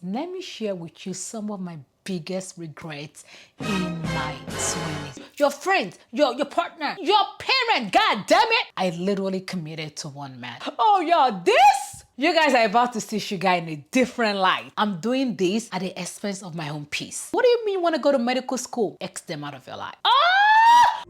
Let me share with you some of my biggest regrets in my 20s. Your friends, your partner, your parent, god damn it! I literally committed to one man. Oh, y'all, this? You guys are about to see Sugar in a different light. I'm doing this at the expense of my own peace. What do you mean you want to go to medical school? X them out of your life. Ah!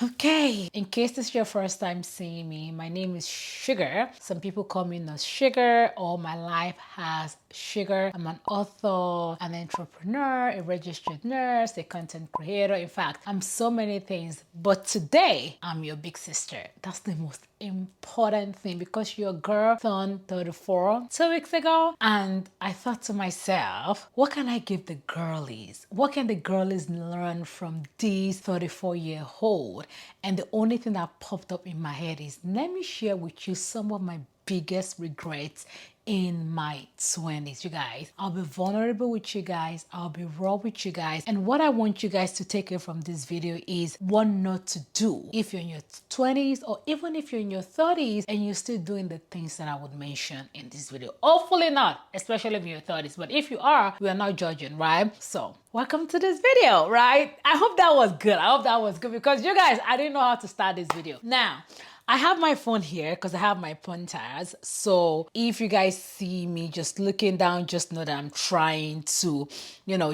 Okay, in case this is your first time seeing me, my name is Sugar. Some people call me as Sugar. All my life has Sugar. I'm an author, an entrepreneur, a registered nurse, a content creator. In fact, I'm so many things. But today, I'm your big sister. That's the most important thing because your girl turned 34 2 weeks ago, and I thought to myself, what can I give the girlies? What can the girlies learn from this 34-year-old? And the only thing that popped up in my head is, let me share with you some of my biggest regrets in my 20s. You guys, I'll be vulnerable with you guys. I'll be raw with you guys. And what I want you guys to take away from this video is what not to do if you're in your 20s, or even if you're in your 30s and you're still doing the things that I would mention in this video. Hopefully not, especially if you're in your 30s. But if you are, we are not judging, right? So welcome to this video, right? I hope that was good. I hope that was good because you guys, I didn't know how to start this video. Now, I have my phone here because I have my pointers. So if you guys see me just looking down, just know that I'm trying to,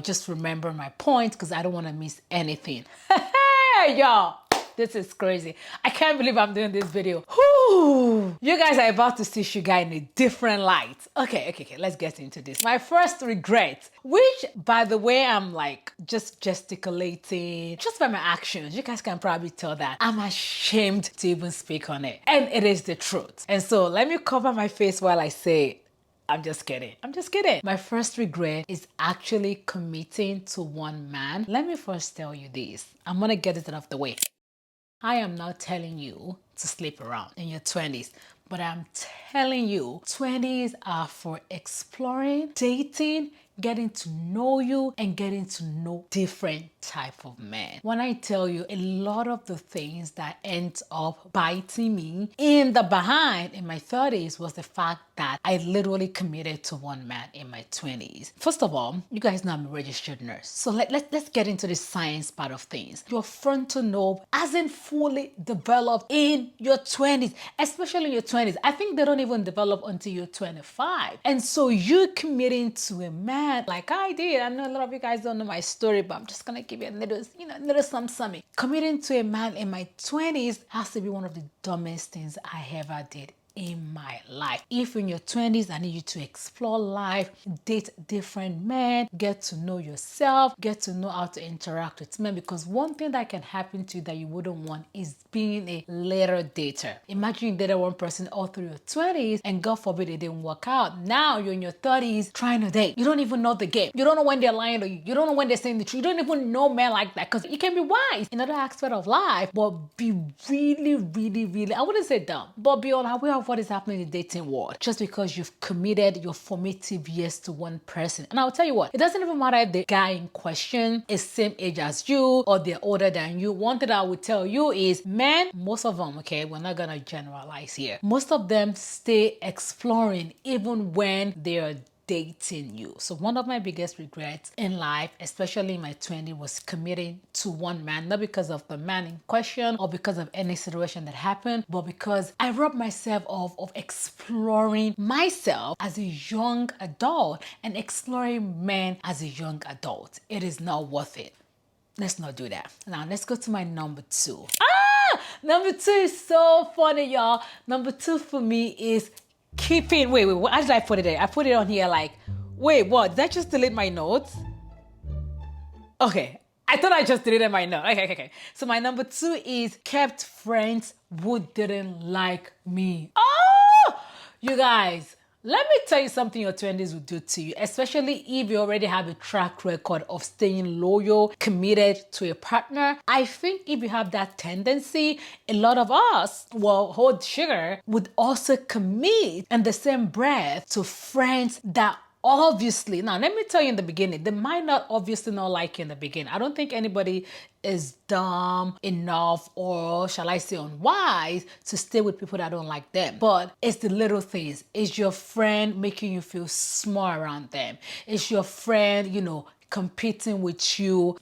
just remember my points because I don't want to miss anything. Hey, y'all. This is crazy. I can't believe I'm doing this video. Whew. You guys are about to see Sugar in a different light. Okay, let's get into this. My first regret, which by the way, I'm like just gesticulating just by my actions. You guys can probably tell that I'm ashamed to even speak on it. And it is the truth. And so let me cover my face while I say it. I'm just kidding. My first regret is actually committing to one man. Let me first tell you this. I'm gonna get it out of the way. I am not telling you to sleep around in your 20s, but I'm telling you 20s are for exploring, dating, getting to know you, and getting to know different type of men. When I tell you a lot of the things that end up biting me in the behind in my 30s was the fact that I literally committed to one man in my 20s. First of all, you guys know I'm a registered nurse. So let's get into the science part of things. Your frontal lobe hasn't fully developed in your 20s, especially in your 20s. I think they don't even develop until you're 25. And so you committing to a man like I did. I know a lot of you guys don't know my story, but I'm just gonna give you a little something. Committing to a man in my 20s has to be one of the dumbest things I ever did in my life. If in your 20s, I need you to explore life, date different men, get to know yourself, get to know how to interact with men, because one thing that can happen to you that you wouldn't want is being a later dater. Imagine you dated one person all through your 20s and God forbid it didn't work out. Now you're in your 30s trying to date. You don't even know the game. You don't know when they're lying to you. You don't know when they're saying the truth. You don't even know men like that, because you can be wise in other aspect of life, but be really, I wouldn't say dumb, but be unaware of what is happening in the dating world just because you've committed your formative years to one person. And I'll tell you what, it doesn't even matter if the guy in question is same age as you or they're older than you. One thing I would tell you is men, most of them, okay, we're not gonna generalize here, most of them stay exploring even when they're dating you. So one of my biggest regrets in life, especially in my 20s, was committing to one man, not because of the man in question or because of any situation that happened, but because I robbed myself of exploring myself as a young adult and exploring men as a young adult. It is not worth it. Let's not do that. Now let's go to my number two. Number two is so funny, y'all. Number two for me is keeping, wait, how did I put it there? I put it on here like, wait, what? Did I just delete my notes? Okay, I thought I just deleted my note. Okay. So my number two is kept friends who didn't like me. Oh, you guys, let me tell you something your 20s will do to you, especially if you already have a track record of staying loyal, committed to a partner. I think if you have that tendency, a lot of us, well, hold Sugar, would also commit in the same breath to friends that obviously, now let me tell you in the beginning, they might not obviously not like you in the beginning. I don't think anybody is dumb enough, or shall I say unwise, to stay with people that don't like them. But it's the little things. It's your friend making you feel small around them. It's your friend, competing with you,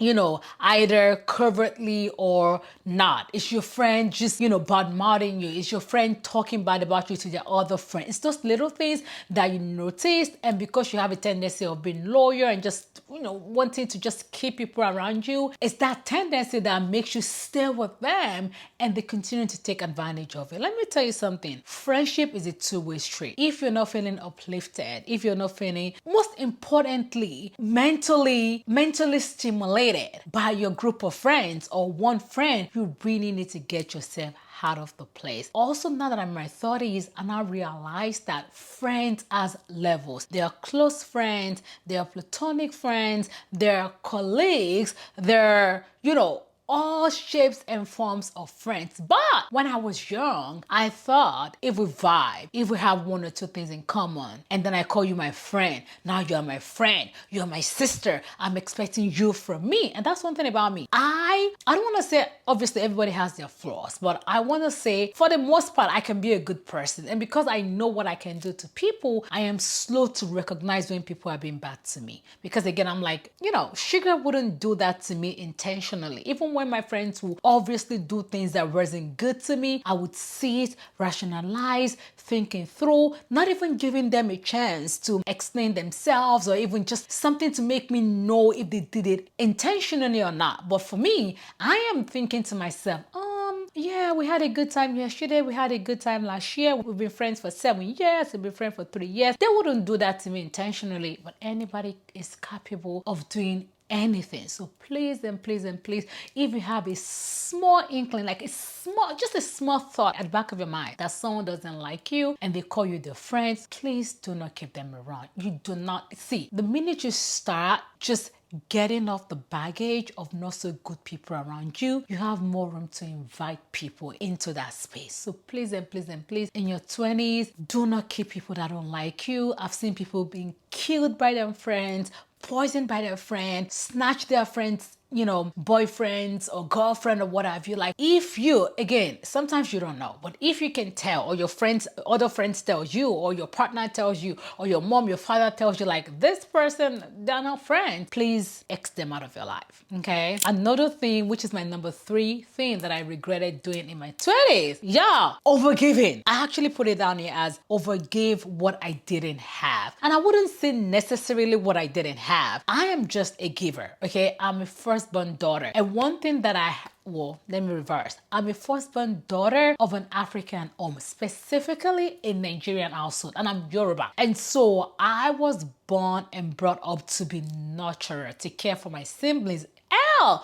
either covertly or not. It's your friend just, bad-mouthing you. It's your friend talking bad about you to their other friend. It's those little things that you noticed, and because you have a tendency of being loyal and just, wanting to just keep people around you, it's that tendency that makes you stay with them, and they continue to take advantage of it. Let me tell you something. Friendship is a two-way street. If you're not feeling uplifted, if you're not feeling, most importantly, mentally stimulated by your group of friends or one friend, you really need to get yourself out of the place. Also, now that I'm in my 30s, and I realize that friends has levels. There are close friends, there are platonic friends, there are colleagues, there are, all shapes and forms of friends. But when I was young, I thought if we vibe, if we have one or two things in common, and then I call you my friend, now you're my friend, you're my sister, I'm expecting you from me. And that's one thing about me. I don't want to say, obviously everybody has their flaws, but I want to say for the most part, I can be a good person. And because I know what I can do to people, I am slow to recognize when people are being bad to me. Because again, I'm like, Sugar wouldn't do that to me intentionally. Even when my friends will obviously do things that wasn't good to me, I would see it, rationalize, thinking through, not even giving them a chance to explain themselves or even just something to make me know if they did it intentionally or not. But for me, I am thinking to myself, yeah, we had a good time yesterday. We had a good time last year. We've been friends for 7 years. We've been friends for 3 years. They wouldn't do that to me intentionally, but anybody is capable of doing anything. So please and please and please, if you have a small inkling, like just a small thought at the back of your mind that someone doesn't like you and they call you their friends, please do not keep them around. You do not see, the minute you start just getting off the baggage of not so good people around you, you have more room to invite people into that space. So please and please and please, in your 20s, do not keep people that don't like you. I've seen people being killed by their friends, poisoned by their friends, snatch their friends, boyfriends or girlfriend or what have you. Like, if you, again, sometimes you don't know, but if you can tell, or your friends, other friends tells you, or your partner tells you, or your mom, your father tells you, like, this person, they're not friends, please X them out of your life. Okay. Another thing, which is my number 3 thing that I regretted doing in my 20s, overgiving. I actually put it down here as overgive what I didn't have. And I wouldn't say necessarily what I didn't have. I am just a giver. Okay. I'm a firstborn daughter. And one thing that let me reverse. I'm a firstborn daughter of an African home, specifically a Nigerian household, and I'm Yoruba. And so I was born and brought up to be nurturer, to care for my siblings,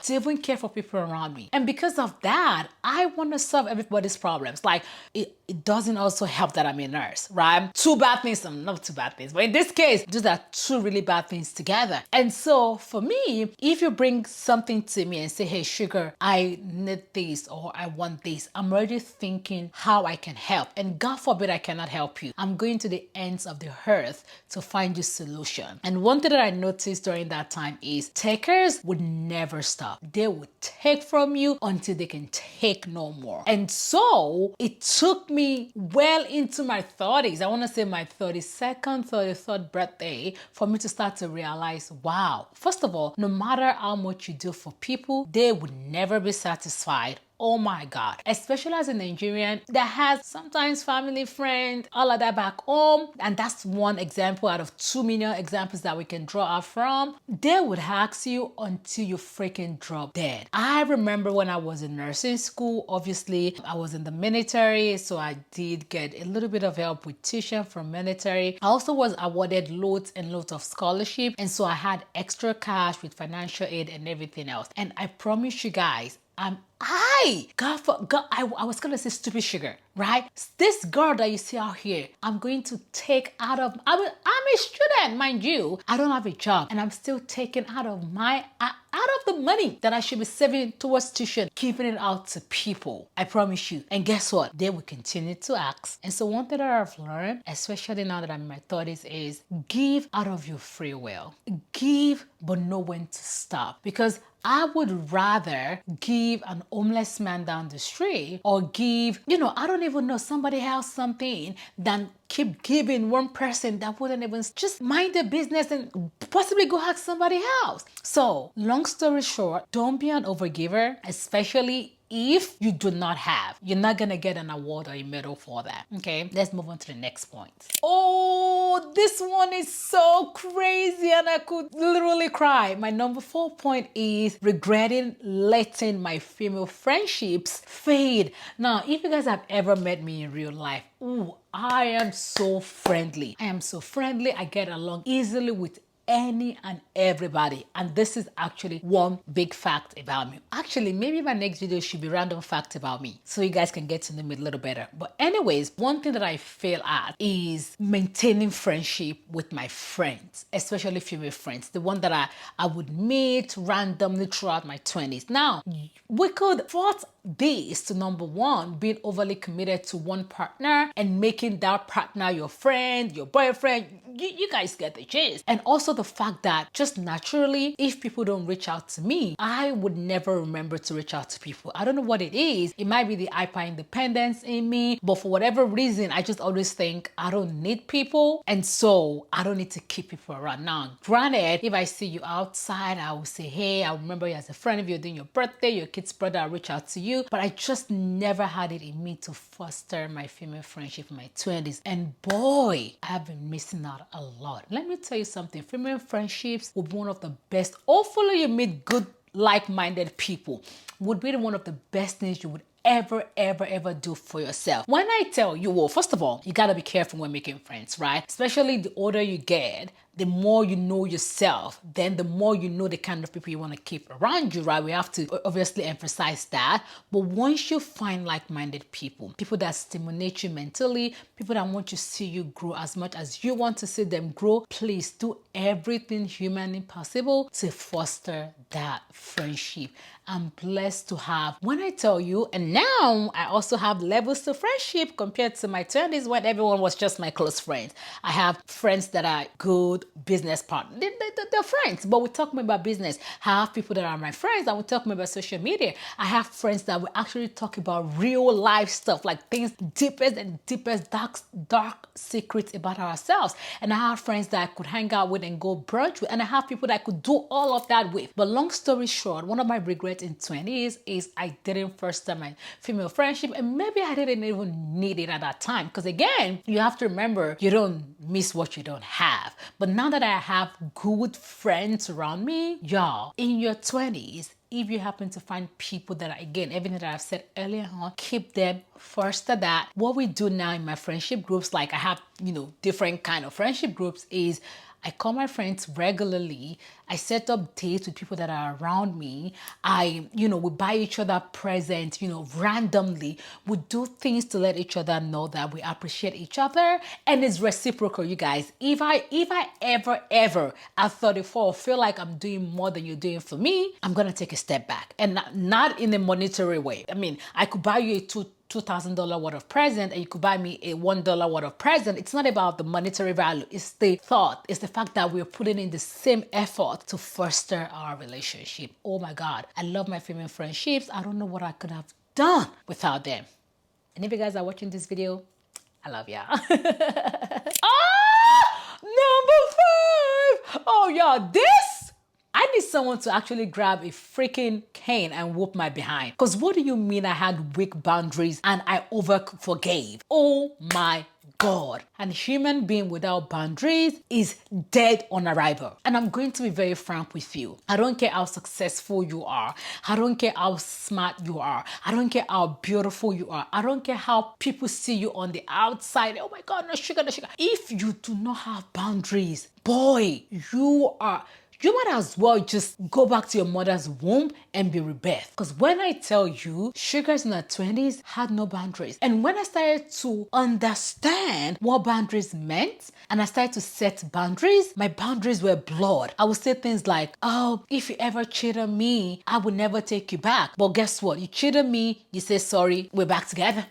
to even care for people around me. And because of that, I want to solve everybody's problems. Like, it doesn't also help that I'm a nurse, right? Two bad things, not two bad things, but in this case, those are two really bad things together. And so for me, if you bring something to me and say, hey, Sugar, I need this or I want this, I'm already thinking how I can help. And God forbid I cannot help you. I'm going to the ends of the earth to find you solution. And one thing that I noticed during that time is takers would never stop. They would take from you until they can take no more. And so it took me well into my 30s, I want to say my 32nd, 33rd birthday, for me to start to realize, wow, first of all, no matter how much you do for people, they would never be satisfied. Oh my God. Especially as a Nigerian that has sometimes family, friends, all of that back home. And that's one example out of 2 million examples that we can draw out from. They would ask you until you freaking drop dead. I remember when I was in nursing school, obviously I was in the military, so I did get a little bit of help with tuition from military. I also was awarded loads and loads of scholarship. And so I had extra cash with financial aid and everything else. And I promise you guys, I was gonna say stupid sugar, right? This girl that you see out here, I'm going to take out of, I'm a student, mind you. I don't have a job and I'm still taking out of the money that I should be saving towards tuition, giving it out to people. I promise you. And guess what? They will continue to ask. And so one thing that I've learned, especially now that I'm in my 30s, is give out of your free will. Give, but know when to stop. Because I would rather give an homeless man down the street or give, I don't even know, somebody else something than keep giving one person that wouldn't even just mind their business and possibly go ask somebody else. So long story short, don't be an overgiver, especially if you do not have. You're not gonna get an award or a medal for that. Okay, let's move on to the next point. Oh, this one is so crazy and I could literally cry. My number 4 point is regretting letting my female friendships fade. Now, if you guys have ever met me in real life, I am so friendly. I get along easily with any and everybody, and this is actually one big fact about me. Actually, maybe my next video should be random facts about me so you guys can get to know me a little better. But anyways, one thing that I fail at is maintaining friendship with my friends, especially female friends, the one that I would meet randomly throughout my 20s. Now, we could fault this to number one, being overly committed to one partner and making that partner your friend, your boyfriend. You guys get the gist. And also the fact that just naturally, if people don't reach out to me, I would never remember to reach out to people. I don't know what it is. It might be the hyper independence in me, but for whatever reason, I just always think I don't need people. And so I don't need to keep people around. Now, granted, if I see you outside, I will say, hey, I remember you as a friend. If you're doing your birthday, your kid's brother, I'll reach out to you. But I just never had it in me to foster my female friendship in my 20s. And boy, I have been missing out a lot. Let me tell you something. Female friendships will be one of the best. Hopefully you meet good, like-minded people. Would be one of the best things you would ever do for yourself. When I tell you, well, first of all, you gotta be careful when making friends, right? Especially the older you get, the more you know yourself, then the more you know the kind of people you want to keep around you, right? We have to obviously emphasize that. But once you find like-minded people that stimulate you mentally, people that want to see you grow as much as you want to see them grow, please do everything humanly possible to foster that friendship. I'm blessed to have, when I tell you, and now I also have levels to friendship compared to my 20s when everyone was just my close friends. I have friends that are good business partners. They're friends, but we talk more about business. I have people that are my friends that we talk more about social media. I have friends that we actually talk about real life stuff, like things deepest dark secrets about ourselves. And I have friends that I could hang out with and go brunch with, and I have people that I could do all of that with. But long story short, one of my regrets in 20s is I didn't foster my female friendship, and maybe I didn't even need it at that time. Because again, you have to remember, you don't miss what you don't have. But now that I have good friends around me, y'all, in your 20s, if you happen to find people that are, again, everything that I've said earlier on, keep them, foster that. What we do now in my friendship groups, like I have, different kind of friendship groups, is I call my friends regularly. I set up dates with people that are around me. We buy each other presents, randomly. We do things to let each other know that we appreciate each other. And it's reciprocal, you guys. If I ever at 34 feel like I'm doing more than you're doing for me, I'm going to take a step back. And not in a monetary way. I mean, I could buy you a $2,000 worth of present and you could buy me a $1 worth of present. It's not about the monetary value. It's the thought. It's the fact that we're putting in the same effort to foster our relationship. Oh my God. I love my female friendships. I don't know what I could have done without them. And if you guys are watching this video, I love y'all. Number 5. Oh, y'all, I need someone to actually grab a freaking cane and whoop my behind. Because what do you mean I had weak boundaries and I forgave? Oh my God. And a human being without boundaries is dead on arrival. And I'm going to be very frank with you. I don't care how successful you are. I don't care how smart you are. I don't care how beautiful you are. I don't care how people see you on the outside. Oh my God, no sugar, no sugar. If you do not have boundaries, boy, you might as well just go back to your mother's womb and be rebirthed. Because when I tell you, sugars in her 20s had no boundaries. And when I started to understand what boundaries meant, and I started to set boundaries, my boundaries were blurred. I would say things like, oh, if you ever cheat on me, I would never take you back. But guess what? You cheated me, you say sorry, we're back together.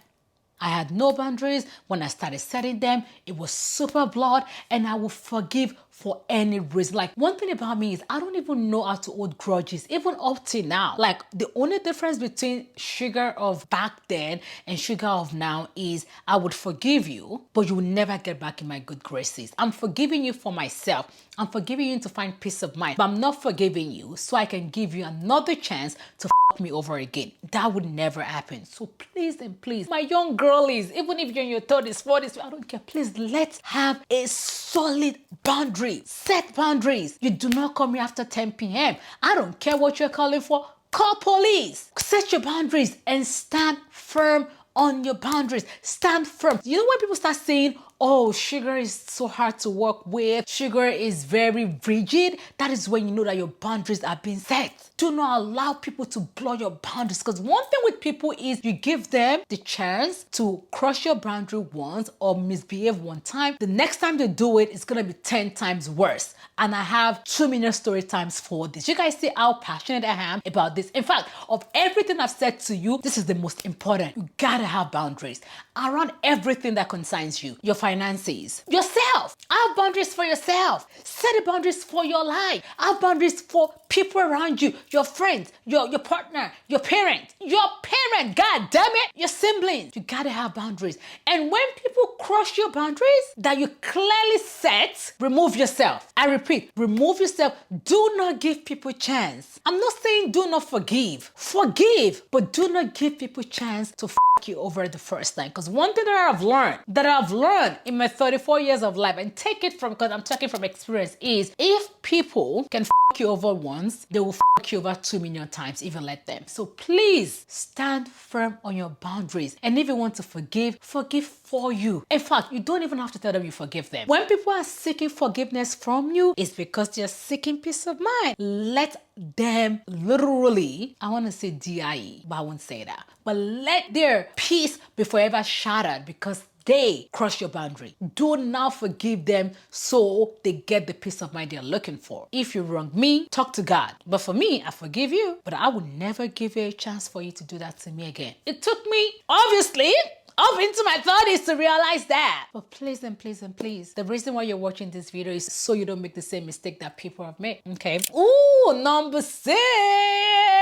I had no boundaries. When I started setting them, it was super blurred, and I will forgive for any reason. Like, one thing about me is I don't even know how to hold grudges, even up till now. Like, the only difference between Sugar of back then and Sugar of now is I would forgive you, but you will never get back in my good graces. I'm forgiving you for myself. I'm forgiving you to find peace of mind, but I'm not forgiving you so I can give you another chance to me over again. That would never happen. So please and please, my young girlies, even if you're in your 30s, 40s, I don't care, please, let's have a solid boundary. Set boundaries. You do not come here after 10 p.m. I don't care what you're calling for. Call police. Set your boundaries and stand firm on your boundaries. Stand firm. You know when people start saying, oh, Sugar is so hard to work with, Sugar is very rigid, that is when you know that your boundaries are being set. Do not allow people to blow your boundaries, because one thing with people is you give them the chance to cross your boundary once or misbehave one time. The next time they do it, it's going to be 10 times worse. And I have 2 million story times for this. You guys see how passionate I am about this. In fact, of everything I've said to you, this is the most important. You gotta have boundaries around everything that concerns you. Your finances, yourself. Have boundaries for yourself. Set the boundaries for your life. Have boundaries for people around you, your friends, your partner, your parent, God damn it, your siblings. You gotta have boundaries. And when people cross your boundaries that you clearly set, remove yourself. I repeat, remove yourself. Do not give people a chance. I'm not saying do not forgive. Forgive, but do not give people a chance to you over the first time. Because one thing that I've learned in my 34 years of life, and take it from, because I'm talking from experience, is if people can you over once, they will you over 2 million times if you let them. So please stand firm on your boundaries. And if you want to forgive for you. In fact, you don't even have to tell them you forgive them. When people are seeking forgiveness from you, it's because they're seeking peace of mind. Let them literally, I want to say DIE, but I won't say that. But let their peace be forever shattered because they cross your boundary. Do not forgive them so they get the peace of mind they're looking for. If you wrong me, talk to God. But for me, I forgive you, but I will never give you a chance for you to do that to me again. It took me, obviously, up into my 30s to realize that. But please and please and please, the reason why you're watching this video is so you don't make the same mistake that people have made. Okay. Ooh, number 6,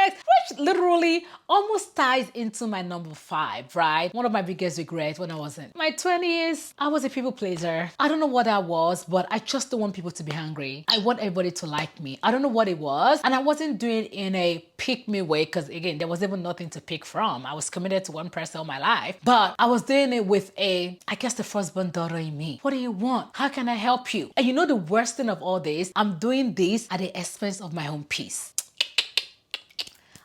which literally almost ties into my number 5, right? One of my biggest regrets when I was in my 20s, I was a people pleaser. I don't know what that was, but I just don't want people to be hungry. I want everybody to like me. I don't know what it was. And I wasn't doing it in a pick me way because, again, there was even nothing to pick from. I was committed to one person all my life. But I was doing it with I guess the firstborn daughter in me. What do you want? How can I help you? And you know the worst thing of all this? I'm doing this at the expense of my own peace.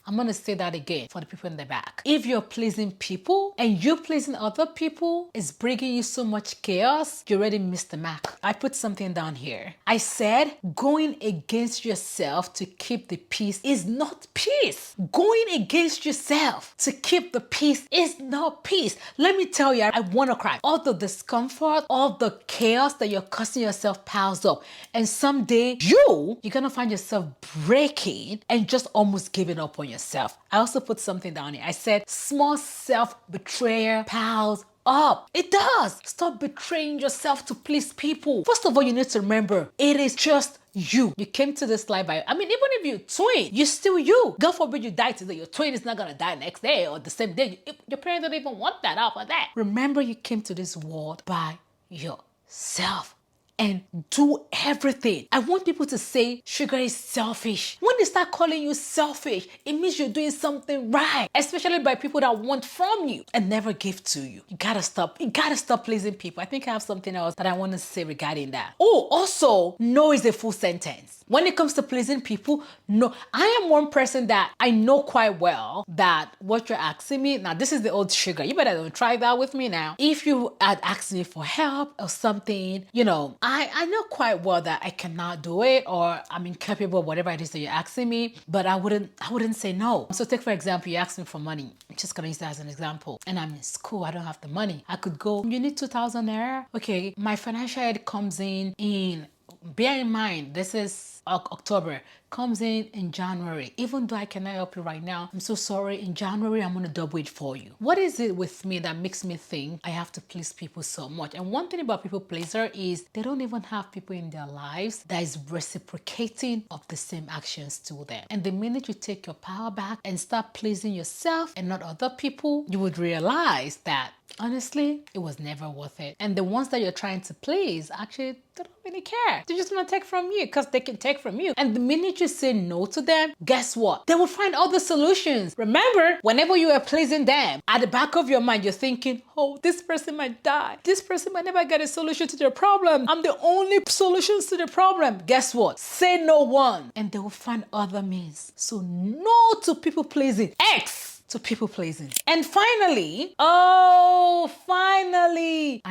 I'm going to say that again for the people in the back. If you're pleasing people and you pleasing other people is bringing you so much chaos, you already missed the mark. I put something down here. I said going against yourself to keep the peace is not peace. Going against yourself to keep the peace is not peace. Let me tell you, I want to cry. All the discomfort, all the chaos that you're causing yourself piles up. And someday you're going to find yourself breaking and just almost giving up on yourself. I also put something down here. I said small self-betrayal piles up. It does. Stop betraying yourself to please people. First of all, you need to remember, it is just you. You came to this life by, even if you're twin, you're still you. God forbid you die today. Your twin is not going to die next day or the same day. Your parents don't even want that out for that. Remember, you came to this world by yourself. And do everything. I want people to say Sugar is selfish. When they start calling you selfish, it means you're doing something right, especially by people that want from you and never give to you. You gotta stop. You gotta stop pleasing people. I think I have something else that I want to say regarding that. Oh, also, no is a full sentence. When it comes to pleasing people, no. I am one person that I know quite well that what you're asking me, now this is the old Sugar. You better don't try that with me now. If you had asked me for help or something, I know quite well that I cannot do it, or I'm incapable of whatever it is that you're asking me, but I wouldn't say no. So take for example, you ask me for money. I'm just gonna use that as an example. And I'm in school, I don't have the money. I could go, you need 2,000 naira? Okay, my financial aid comes in, bear in mind, this is October, comes in January. Even though I cannot help you right now, I'm so sorry. In January, I'm gonna double it for you. What is it with me that makes me think I have to please people so much? And one thing about people pleaser is they don't even have people in their lives that is reciprocating of the same actions to them. And the minute you take your power back and start pleasing yourself and not other people, you would realize that honestly, it was never worth it. And the ones that you're trying to please, actually, they don't really care. They just want to take from you because they can take from you. And the minute you say no to them, guess what? They will find other solutions. Remember, whenever you are pleasing them, at the back of your mind, you're thinking, oh, this person might die. This person might never get a solution to their problem. I'm the only solutions to the problem. Guess what? Say no one. And they will find other means. So no to people pleasing. X to people pleasing. And finally, I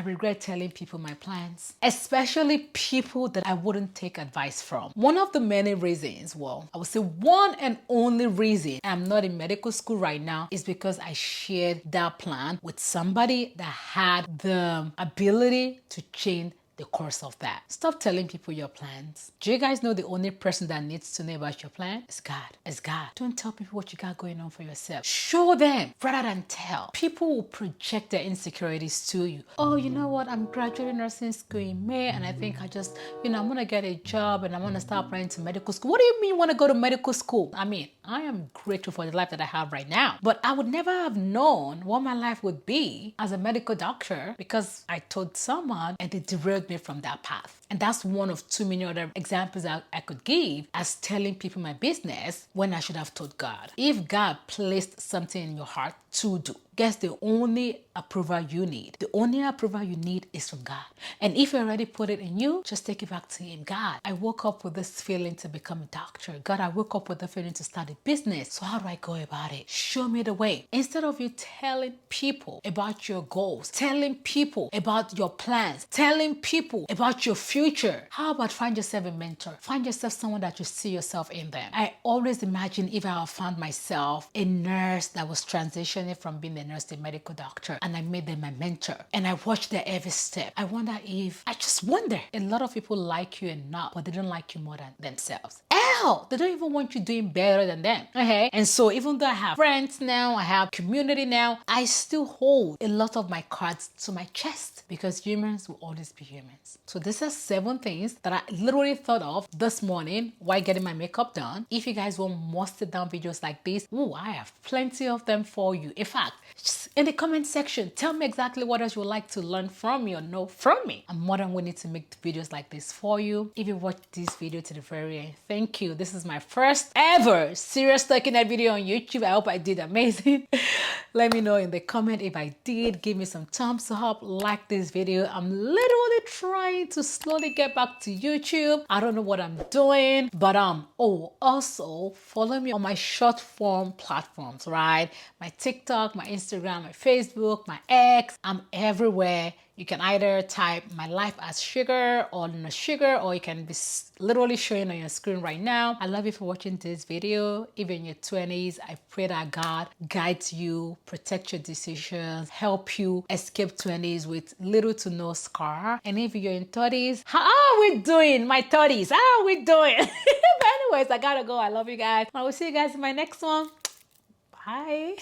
regret telling people my plans, especially people that I wouldn't take advice from. One of the many reasons, well, I would say one and only reason I'm not in medical school right now is because I shared that plan with somebody that had the ability to change the course of that. Stop telling people your plans. Do you guys know the only person that needs to know about your plan is God? It's God. Don't tell people what you got going on for yourself. Show them rather than tell. People will project their insecurities to you. Oh, you know what? I'm graduating nursing school in May and I think I'm gonna get a job and I'm gonna start applying to medical school. What do you mean you wanna go to medical school? I mean, I am grateful for the life that I have right now, but I would never have known what my life would be as a medical doctor because I told someone and it derailed me from that path. And that's one of too many other examples I could give as telling people my business when I should have told God. If God placed something in your heart to do, guess the only approval you need. The only approval you need is from God. And if you already put it in you, just take it back to Him. God, I woke up with this feeling to become a doctor. God, I woke up with the feeling to start a business. So how do I go about it? Show me the way. Instead of you telling people about your goals, telling people about your plans, telling people about your future, how about find yourself a mentor? Find yourself someone that you see yourself in them. I always imagine if I had found myself a nurse that was transitioning from being a nurse to a medical doctor and I made them my mentor and I watched their every step. I just wonder, a lot of people like you enough, but they don't like you more than themselves. Hell, they don't even want you doing better than them. Okay? And so even though I have friends now, I have community now, I still hold a lot of my cards to my chest because humans will always be humans. So these are 7 things that I literally thought of this morning while getting my makeup done. If you guys want more sit down videos like this, I have plenty of them for you. In fact, just in the comment section, tell me exactly what else you would like to learn from me or know from me. I'm more than willing to make videos like this for you. If you watched this video to the very end, thank you. This is my first ever serious talking head video on YouTube. I hope I did amazing. Let me know in the comment if I did. Give me some thumbs up, like this video. I'm literally trying to slowly get back to YouTube. I don't know what I'm doing, but also follow me on my short form platforms, right? My TikTok, my Instagram, my Facebook, my X. I'm everywhere. You can either type my life as Sugar or no Sugar, or you can be literally showing on your screen right now. I love you for watching this video. If you're in your 20s, I pray that God guides you, protect your decisions, help you escape 20s with little to no scar. And if you're in 30s, how are we doing? My 30s, how are we doing? But anyways, I gotta go. I love you guys. I will see you guys in my next one. Bye.